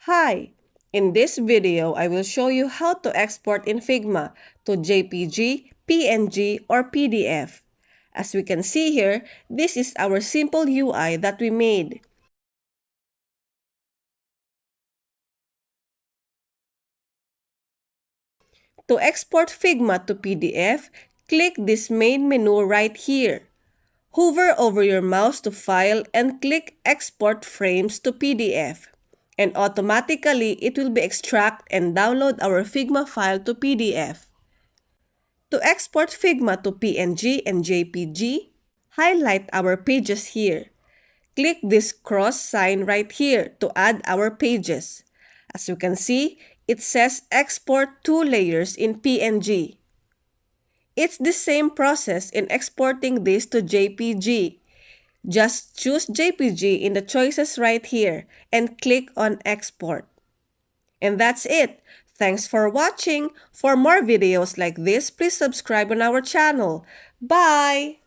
Hi! In this video, I will show you how to export in Figma to JPG, PNG, or PDF. As we can see here, this is our simple UI that we made. To export Figma to PDF, click this main menu right here. Hover over your mouse to File and click Export Frames to PDF. And automatically, it will be extract and download our Figma file to PDF. To export Figma to PNG and JPG, highlight our pages here. Click this cross sign right here to add our pages. As you can see, it says export 2 layers in PNG. It's the same process in exporting this to JPG. Just choose JPG in the choices right here and click on Export. And that's it. Thanks for watching. For more videos like this, please subscribe on our channel. Bye!